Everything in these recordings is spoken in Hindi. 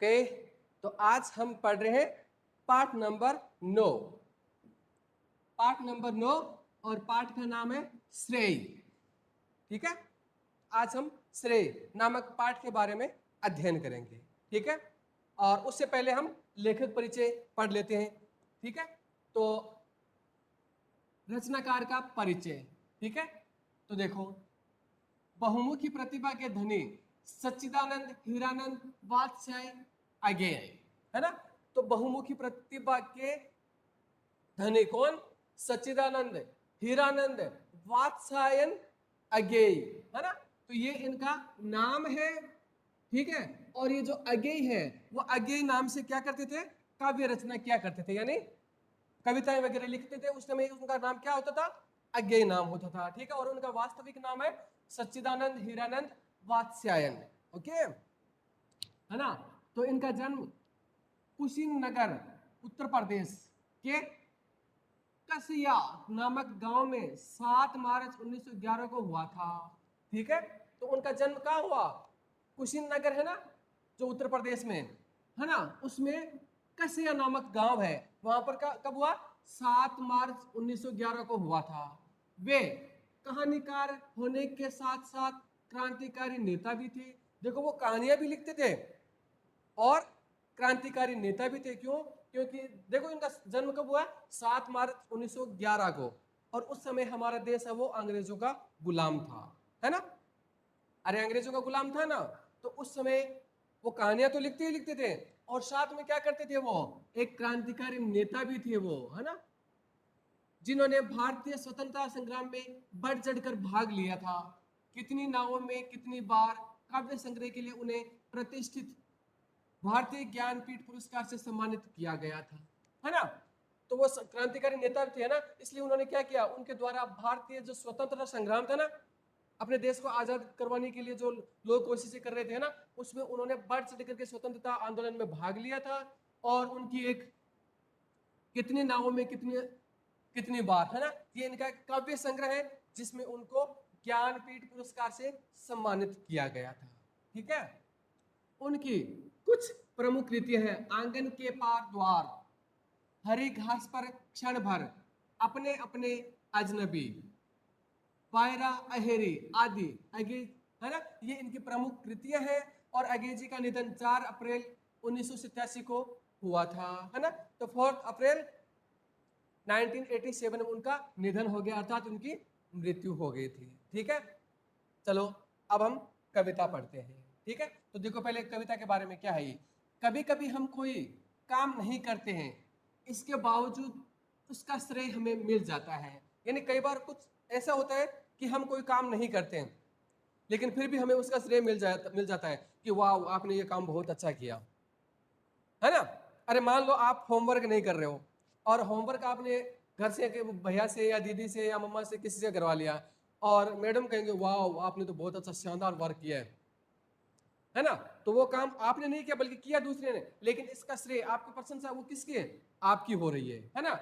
ओके, तो आज हम पढ़ रहे हैं पाठ नंबर 9। पाठ नंबर 9 और पाठ का नाम है श्रेय। ठीक है, आज हम श्रेय नामक पाठ के बारे में अध्ययन करेंगे। ठीक है, और उससे पहले हम लेखक परिचय पढ़ लेते हैं। ठीक है, तो रचनाकार का परिचय। ठीक है, तो देखो, बहुमुखी प्रतिभा के धनी सच्चिदानंद हीरानंद वात्स्याय अगेय, है ना। तो बहुमुखी प्रतिभा के धनी कौन? सच्चिदानंद हीरानंद वात्स्यायन अगेय, है ना। तो ये इनका नाम है। ठीक है, और ये जो अगेय है वो अगेय नाम से क्या करते थे? काव्य रचना किया करते थे, यानी कविताएं वगैरह लिखते थे। उस समय उनका नाम क्या होता था? अज्ञेय नाम होता था। ठीक है, और उनका वास्तविक नाम है सच्चिदानंद हीरानंद वात्स्यायन। ओके, है ना। तो इनका जन्म कुशीनगर उत्तर प्रदेश के कसिया नामक गांव में 7 मार्च 1911 को हुआ था। ठीक है, तो उनका जन्म कहाँ हुआ? कुशीनगर है ना, जो उत्तर प्रदेश में है ना, उसमें कसिया नामक गांव है, वहां पर कब हुआ? 7 मार्च 1911 को हुआ था। वे कहानीकार होने के साथ साथ क्रांतिकारी नेता भी थे। देखो, वो कहानियां भी लिखते थे और क्रांतिकारी नेता भी थे। क्यों? क्योंकि देखो, इनका जन्म कब हुआ? 7 मार्च 1911 को, और उस समय हमारा देश है वो अंग्रेजों का गुलाम था, है ना। अरे अंग्रेजों का गुलाम था ना, तो उस समय वो कहानियां तो लिखते ही लिखते थे, और साथ में क्या करते थे? वो एक क्रांतिकारी नेता भी थे वो, है ना, जिन्होंने भारतीय स्वतंत्रता संग्राम में बढ़ चढ़कर भाग लिया था। कितनी नावों में कितनी बार काव्य संग्रह के लिए उन्हें प्रतिष्ठित भारतीय ज्ञानपीठ पुरस्कार से सम्मानित किया गया था, है ना। तो वो क्रांतिकारी नेता थे ना, इसलिए उन्होंने क्या किया? उनके द्वारा भारतीय जो स्वतंत्रता संग्राम था ना, अपने देश को आजाद करवाने के लिए जो लोग कोशिशें कर रहे थे ना, उसमें उन्होंने बढ़ चढ़ करके स्वतंत्रता आंदोलन में भाग लिया था। और उनकी एक कितनी नावों में कितनी कितनी बार, है ना, ये इनका काव्य संग्रह है जिसमें उनको ज्ञानपीठ पुरस्कार से सम्मानित किया गया था। ठीक है, उनकी कुछ प्रमुख कृतियां हैं। आंगन के पार द्वार, हरी घास पर क्षण भर, अपने अपने अजनबी, पायरा अहेरी आदि अगे, है ना, ये इनकी प्रमुख कृतियां हैं। और अगेजी का निधन 4 अप्रैल 1987 को हुआ था, है ना। तो 4 अप्रैल 1987 में उनका निधन हो गया, अर्थात उनकी मृत्यु हो गई थी। ठीक है, चलो अब हम कविता पढ़ते हैं। ठीक है, तो देखो पहले कविता के बारे में क्या है। ये कभी कभी हम कोई काम नहीं करते हैं, इसके बावजूद उसका श्रेय हमें मिल जाता है। यानी कई बार कुछ ऐसा होता है कि हम कोई काम नहीं करते हैं, लेकिन फिर भी हमें उसका श्रेय मिल जाता है कि वाह, आपने ये काम बहुत अच्छा किया, है ना। अरे मान लो आप होमवर्क नहीं कर रहे हो, और होमवर्क आपने घर से भैया से या दीदी से या मम्मा से किसी से करवा लिया, और मैडम कहेंगे वाह, आपने तो बहुत अच्छा शानदार वर्क किया है ना। तो वो काम आपने नहीं किया बल्कि किया दूसरे ने, लेकिन इसका श्रेय, आपकी प्रशंसा वो किसकी है? आपकी हो रही है ना।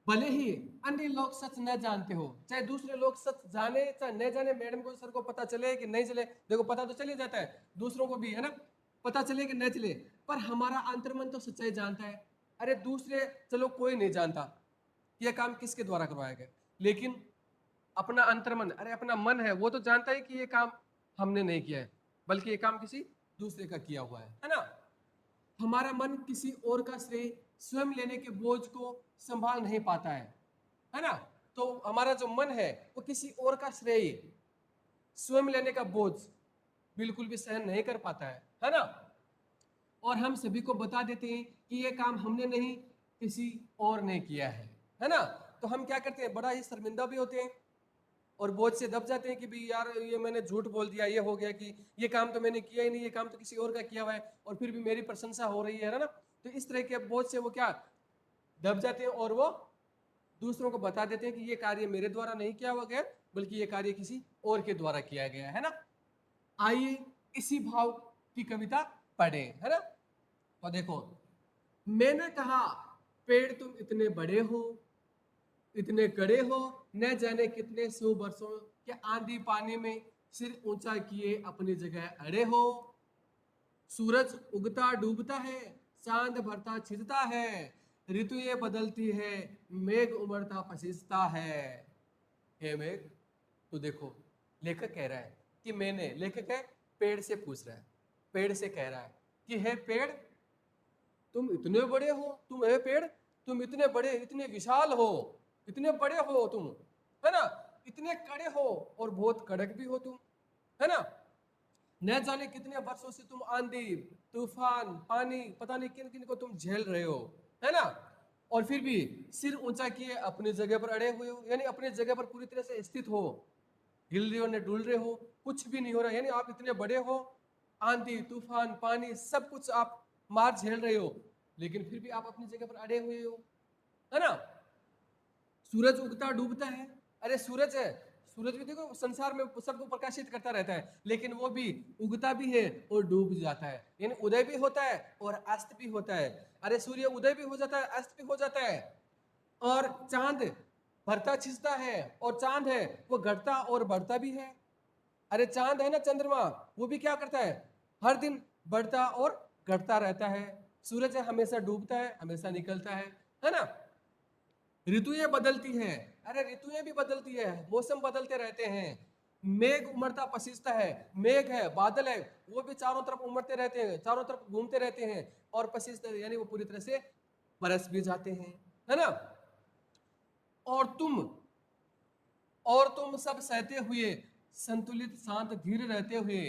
भले ही अन्य लोग सच न जानते हो, चाहे दूसरे लोग सच जाने चाहे न जाने, मैडम को सर को पता चले कि नहीं चले, देखो पता तो चले जाता है दूसरों को भी, है ना, पता चले कि न चले, पर हमारा अंतर्मन तो सच्चाई जानता है। अरे दूसरे चलो कोई नहीं जानता कि यह काम किसके द्वारा करवाया गया, लेकिन अपना अंतर्मन, अरे अपना मन है, वो तो जानता है कि ये काम हमने नहीं किया है, बल्कि ये काम किसी दूसरे का किया हुआ है ना। हमारा मन किसी और का श्रेय स्वयं लेने के बोझ को संभाल नहीं पाता है ना। तो हमारा जो मन है वो किसी और का श्रेय स्वयं लेने का बोझ बिल्कुल भी सहन नहीं कर पाता है ना। और हम सभी को बता देते हैं कि ये काम हमने नहीं, किसी और ने किया है ना। तो हम क्या करते हैं? बड़ा ही शर्मिंदा भी होते हैं और बोझ से दब जाते हैं कि भाई यार, ये मैंने झूठ बोल दिया, ये हो गया कि ये काम तो मैंने किया ही नहीं, ये काम तो किसी और का किया हुआ है, और फिर भी मेरी प्रशंसा हो रही है ना। तो इस तरह के बोझ से वो क्या दब जाते हैं, और वो दूसरों को बता देते हैं कि ये कार्य मेरे द्वारा नहीं किया हुआ गया, बल्कि ये कार्य किसी और के द्वारा किया गया है ना। आइए इसी भाव की कविता पढ़े, है ना। तो देखो, मैंने कहा पेड़ तुम इतने बड़े हो, इतने कड़े हो, न जाने कितने 100 वर्षों के आंधी पानी में सिर ऊंचा किए अपनी जगह अड़े हो। सूरज उगता डूबता है, चांद भरता छिजता है, ऋतुएं बदलती है, मेघ उमड़ता पसीजता है। हे मेघ, तो देखो, लेखक कह रहा है कि मैंने, लेखक है पेड़ से पूछ रहा है, पेड़ से कह रहा है कि हे पेड़, तुम इतने बड़े हो, तुम हे पेड़, तुम इतने बड़े, इतने विशाल हो, इतने बड़े हो तुम, है ना, इतने कड़े हो और बहुत कड़क भी हो तुम, है ना, न जाने कितने वर्षों से तुम आंधी तूफान पानी पता नहीं किन किन को तुम झेल रहे हो, है ना, और फिर भी सिर ऊंचा किए अपनी जगह पर अड़े हुए हो, यानी अपनी जगह पर पूरी तरह से स्थित हो, हिल रहे हो न डुल रहे हो, कुछ भी नहीं हो रहा, यानी आप इतने बड़े हो, आंधी तूफान पानी सब कुछ आप मार झेल रहे हो, लेकिन फिर भी आप अपनी जगह पर अड़े हुए हो, है ना। सूरज उगता डूबता है, अरे सूरज है, सूरज भी देखो संसार में सबको प्रकाशित करता रहता है, लेकिन वो भी उगता भी है और डूब जाता है, यानी उदय भी होता है और अस्त भी होता है। अरे सूर्य उदय भी हो जाता है, अस्त भी हो जाता है। और चांद भरता छिजता है, और चांद है वो घटता और बढ़ता भी है। अरे चांद है ना, चंद्रमा, वो भी क्या करता है, हर दिन बढ़ता और घटता रहता है। सूरज है हमेशा डूबता है, हमेशा निकलता है ना। ऋतुएं बदलती हैं, अरे ऋतुएं भी बदलती है, मौसम बदलते रहते हैं। मेघ उमड़ता पसीजता है, मेघ है बादल है, वो भी चारों तरफ उमड़ते रहते हैं, चारों तरफ घूमते रहते हैं और पसीजते हैं, यानी वो पूरी तरह से बरस भी जाते हैं, है ना। और तुम और तुम सब सहते हुए, संतुलित शांत धीर रहते हुए।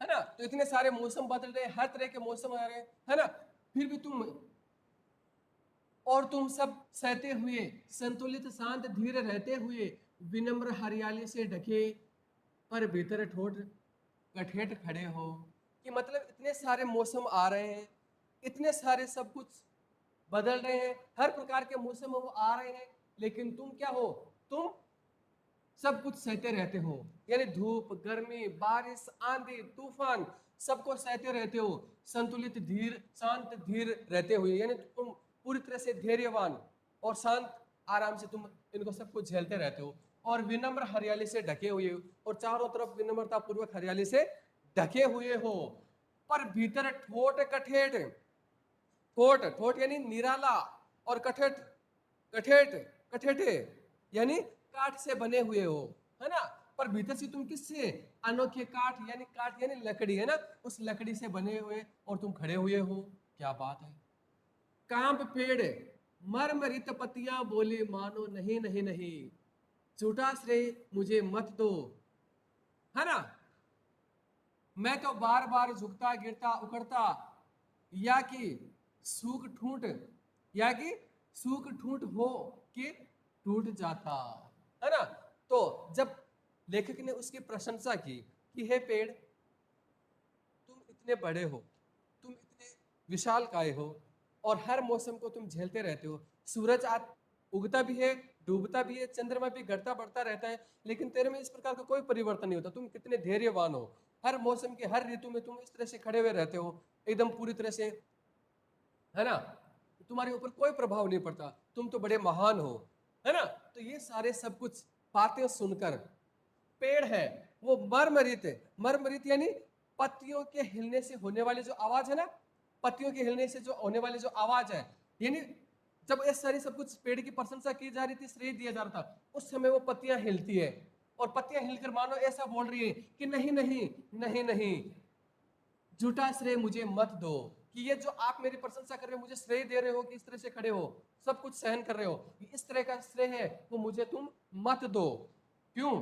है ना, तो इतने सारे मौसम बदल रहे हैं, हर तरह के मौसम आ रहे हैं, है ना, फिर भी तुम, और तुम सब सहते हुए, संतुलित शांत धीर रहते हुए, विनम्र हरियाली से ढके पर भीतर ठोठ कठेठ खड़े हो। कि मतलब इतने सारे मौसम आ रहे हैं, इतने सारे सब कुछ बदल रहे हैं, हर प्रकार के मौसम वो आ रहे हैं, लेकिन तुम क्या हो, तुम सब कुछ सहते रहते हो, यानी धूप गर्मी बारिश आंधी तूफान सबको सहते रहते हो, संतुलित धीर शांत धीर रहते हुए, यानी तुम पूरी तरह से धैर्यवान और शांत आराम से तुम इनको सबको झेलते रहते हो, और विनम्र हरियाली से ढके हुए हो, और चारों तरफ विनम्रता पूर्वक हरियाली से ढके हुए हो, पर भीतर ठोट कठेठ, ठोट ठोट यानी निराला, और कठेठ कठेठ कठेठे यानी काठ से बने हुए हो, है ना। पर भीतर से तुम किससे, अनोखे काठ यानी लकड़ी, है ना, उस लकड़ी से बने हुए और तुम खड़े हुए हो। क्या बात है। कांप पेड़ मरमरित पत्तियां बोली मानो नहीं नहीं नहीं, झूठा श्रेय मुझे मत दो, है ना। मैं तो बार बार झुकता गिरता उखड़ता, या कि सूख ठूंठ, या कि सूख ठूंठ हो कि टूट जाता, है ना। तो जब लेखक ने उसकी प्रशंसा की कि हे पेड़, तुम इतने बड़े हो, तुम इतने विशाल काय हो, और हर मौसम को तुम झेलते रहते हो, सूरज आज उगता भी है डूबता भी है, चंद्रमा भी घटता बढ़ता रहता है, लेकिन तेरे में इस प्रकार का कोई परिवर्तन नहीं होता, तुम कितने धैर्यवान हो, हर मौसम के हर ऋतु में तुम इस तरह से खड़े हुए रहते हो, एकदम पूरी तरह से, है ना, तुम्हारे ऊपर कोई प्रभाव नहीं पड़ता, तुम तो बड़े महान हो, है ना। तो ये सारे सब कुछ बातें सुनकर पेड़ है वो मरमरित है, मरमरित यानी पत्तियों के हिलने से होने वाली जो आवाज है ना, पत्तियों के हिलने से जो होने वाली जो आवाज है, यानी जब ये सारी सब कुछ पेड़ की प्रशंसा की जा रही थी, श्रेय दिया जा रहा था, उस समय वो पत्तियां हिलती है, और पत्तियां हिलकर मानो ऐसा बोल रही है कि नहीं नहीं नहीं नहीं, झूठा श्रेय मुझे मत दो, कि ये जो आप मेरी प्रशंसा कर रहे हो, मुझे श्रेय दे रहे हो कि इस तरह से खड़े हो, सब कुछ सहन कर रहे हो, इस तरह का श्रेय है वो मुझे तुम मत दो। क्यों,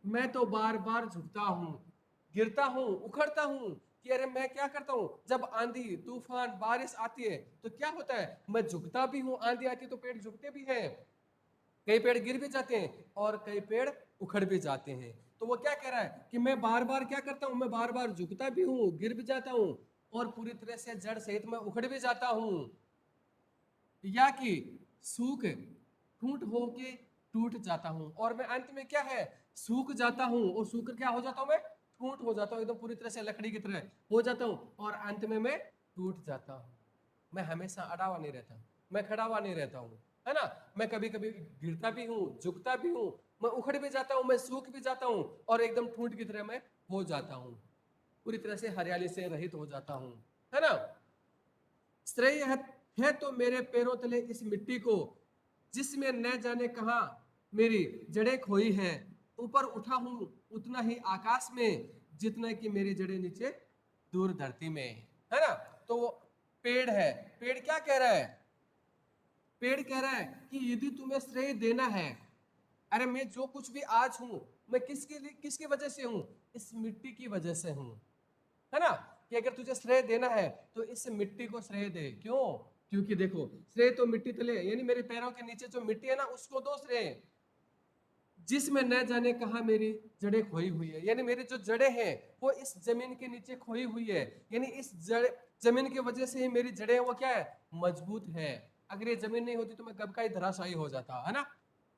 मैं तो बार बार झुकता हूं, गिरता हूं उखड़ता हूं, कि अरे मैं क्या करता हूं, जब आंधी तूफान बारिश आती है तो क्या होता है, मैं झुकता भी हूं, आंधी आती है तो पेड़ झुकते भी हैं, कई पेड़ गिर भी जाते हैं और कई पेड़ उखड़ भी जाते हैं। तो वो क्या कह रहा है कि मैं बार बार क्या करता हूं, मैं बार बार झुकता भी हूं गिर भी जाता हूं और पूरी तरह से जड़ सहित मैं उखड़ भी जाता हूं, या कि सूख ठूंठ होके टूट जाता हूं, और मैं अंत में क्या है, सूख जाता हूं, और सूख कर क्या हो जाता हूं, मैं ठूंठ हो जाता हूं, एकदम पूरी तरह से लकड़ी की तरह हो जाता हूं, और अंत में मैं टूट जाता हूँ। मैं हमेशा अड़ा हुआ नहीं रहता, मैं खड़ा हुआ नहीं रहता हूँ, है ना। मैं कभी कभी गिरता भी हूँ, झुकता भी हूँ, मैं उखड़ भी जाता हूँ, मैं सूख भी जाता हूँ, और एकदम ठूंठ की तरह मैं हो जाता हूँ, पूरी तरह से हरियाली से रहित हो जाता हूँ, है ना। श्रेय है तो मेरे पैरों तले इस मिट्टी को, जिसमें न जाने कहा मेरी जड़ें खोई है। ऊपर उठा हूं उतना ही आकाश में, जितना कि मेरी जड़ें नीचे दूर धरती में, है ना। तो वो पेड़ है, पेड़ क्या कह रहा है? पेड़ कह रहा है कि यदि तुम्हें श्रेय देना है, अरे मैं जो कुछ भी आज हूं, मैं किसके लिए, किसकी वजह से हूं? इस मिट्टी की वजह से हूं, है ना। कि अगर तुझे श्रेय देना है तो इस मिट्टी को श्रेय दे। क्यों? क्योंकि देखो, श्रेय तो मिट्टी तले, यानी मेरे पैरों के नीचे जो मिट्टी है ना, उसको दो श्रेय, जिसमें न जाने कहा मेरी जड़ें खोई हुई है। यानी मेरी जो जड़ें हैं वो इस जमीन के नीचे खोई हुई है, यानी इस जड़ जमीन की वजह से ही मेरी जड़ें वो क्या है, मजबूत है। अगर ये जमीन नहीं होती तो मैं कब का ही धराशायी हो जाता, है ना।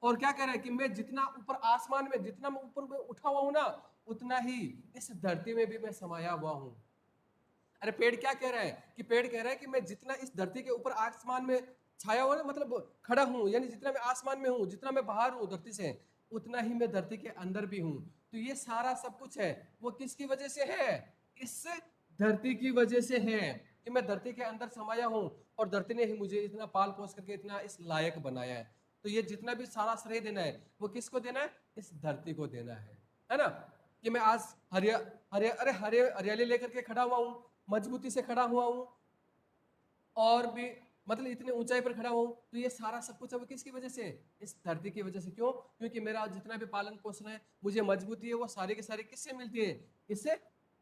और क्या कह रहा है कि मैं जितना ऊपर आसमान में, जितना मैं ऊपर में उठा हुआ हूं ना, उतना ही इस धरती में भी मैं समाया हुआ हूं। अरे पेड़ क्या कह रहा है? कि पेड़ कह रहा है कि मैं जितना इस धरती के ऊपर आसमान में छाया हुआ ना, मतलब खड़ा हूं, यानी जितना मैं आसमान में हूं, जितना मैं बाहर हूं धरती से, उतना ही मैं धरती के अंदर भी हूं। तो ये सारा सब कुछ है वो किसकी वजह से है? इस धरती की वजह से है, कि मैं धरती के अंदर समाया हूं, और धरती ने ही मुझे इतना पाल पोस करके इतना इस लायक बनाया है। तो ये जितना भी सारा श्रेय देना है वो किसको देना है? इस धरती को देना है ना। कि मैं आज हरिया हरिया अरे हरियाली लेकर के खड़ा हुआ हूं, मजबूती से खड़ा हुआ हूं, और भी मतलब इतने ऊंचाई पर खड़ा हूं, तो ये सारा सब कुछ है वो किसकी वजह से? इस धरती की वजह से। क्यों? क्योंकि मेरा जितना भी पालन पोषण है, मुझे मजबूती है, वो सारी की सारी किससे मिलती है? इससे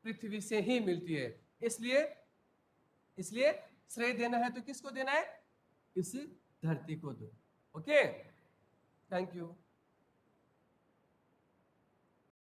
पृथ्वी से ही मिलती है। इसलिए इसलिए श्रेय देना है तो किसको देना है? इस धरती को दो। Okay, thank you.